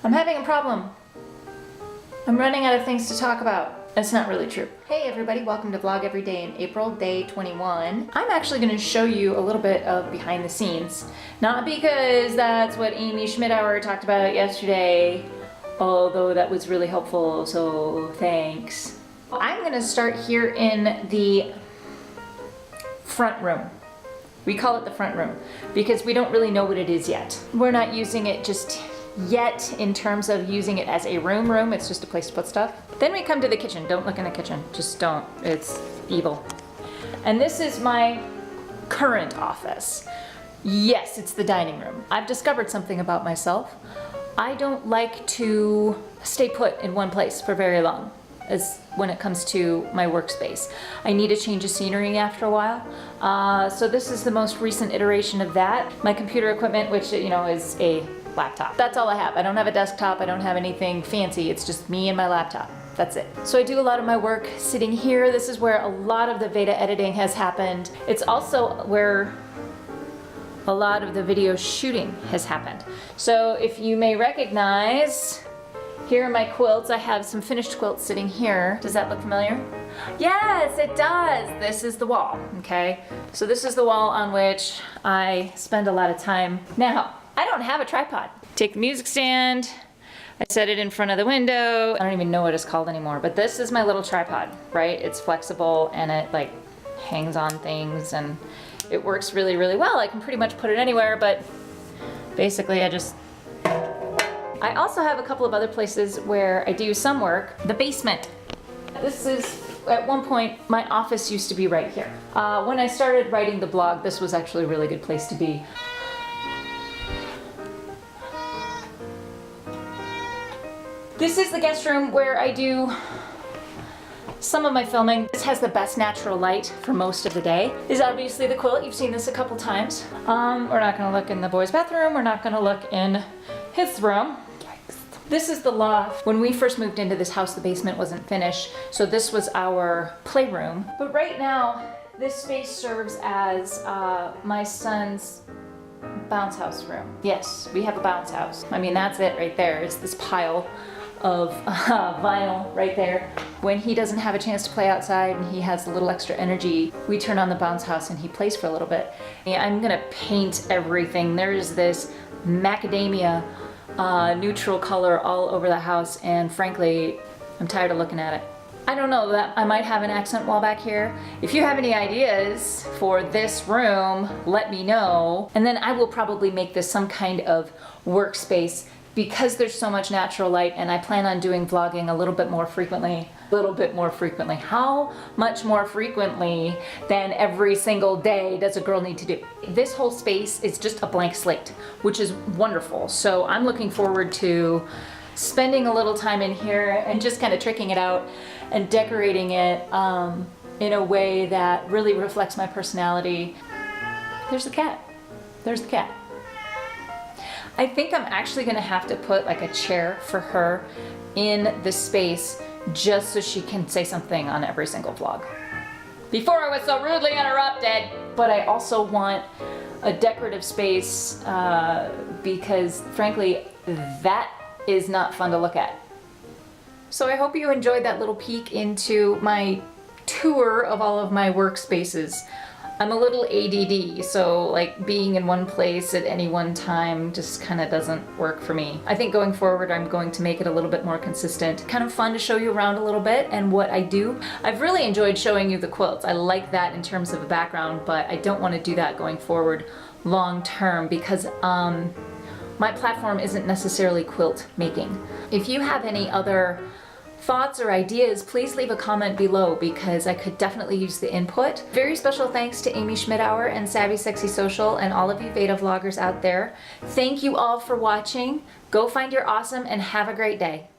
I'm having a problem. I'm running out of things to talk about. That's not really true. Hey everybody, welcome to Vlog Every Day in April, day 21. I'm actually going to show you a little bit of behind the scenes. Not because that's what Amy Schmidauer talked about yesterday, although that was really helpful, so thanks. I'm going to start here in the front room. We call it the front room because we don't really know what it is yet. We're not using it just yet in terms of using it as a room. It's just a place to put stuff. Then we come to the kitchen. Don't look in the kitchen. Just don't. It's evil. And this is my current office. Yes, it's the dining room. I've discovered something about myself. I don't like to stay put in one place for very long as when it comes to my workspace. I need a change of scenery after a while. So this is the most recent iteration of that. My computer equipment, which is a laptop. That's all I have. I don't have a desktop. I don't have anything fancy. It's just me and my laptop. That's it. So I do a lot of my work sitting here. This is where a lot of the Veda editing has happened. It's also where a lot of the video shooting has happened. So if you may recognize, here are my quilts. I have some finished quilts sitting here. Does that look familiar? Yes, it does. This is the wall, okay? So this is the wall on which I spend a lot of time. Now, I don't have a tripod. Take the music stand, I set it in front of the window. I don't even know what it's called anymore, but this is my little tripod, right? It's flexible and it like hangs on things and it works really, really well. I can pretty much put it anywhere, but basically I also have a couple of other places where I do some work. The basement. This is, at one point, my office used to be right here. When I started writing the blog, this was actually a really good place to be. This is the guest room where I do some of my filming. This has the best natural light for most of the day. This is obviously the quilt. You've seen this a couple times. We're not gonna look in the boys' bathroom. We're not gonna look in his room. This is the loft. When we first moved into this house, the basement wasn't finished, so this was our playroom. But right now, this space serves as my son's bounce house room. Yes, we have a bounce house. I mean, that's it right there. It's this pile of vinyl right there. When he doesn't have a chance to play outside and he has a little extra energy, we turn on the bounce house and he plays for a little bit. I'm gonna paint everything. There's this macadamia neutral color all over the house, and frankly, I'm tired of looking at it. I don't know, that I might have an accent wall back here. If you have any ideas for this room, let me know. And then I will probably make this some kind of workspace because there's so much natural light, and I plan on doing vlogging a little bit more frequently. How much more frequently than every single day does a girl need to do? This whole space is just a blank slate, which is wonderful. So I'm looking forward to spending a little time in here and just kind of tricking it out and decorating it in a way that really reflects my personality. There's the cat. There's the cat. I think I'm actually gonna have to put like a chair for her in the space just so she can say something on every single vlog. Before I was so rudely interrupted. But I also want a decorative space because frankly, that is not fun to look at. So I hope you enjoyed that little peek into my tour of all of my workspaces. I'm a little ADD, so like being in one place at any one time just kind of doesn't work for me. I think going forward I'm going to make it a little bit more consistent. Kind of fun to show you around a little bit and what I do. I've really enjoyed showing you the quilts. I like that in terms of a background, but I don't want to do that going forward long term because my platform isn't necessarily quilt making. If you have any other thoughts or ideas, please leave a comment below because I could definitely use the input. Very special thanks to Amy Schmidauer and Savvy Sexy Social and all of you Veda vloggers out there. Thank you all for watching. Go find your awesome and have a great day.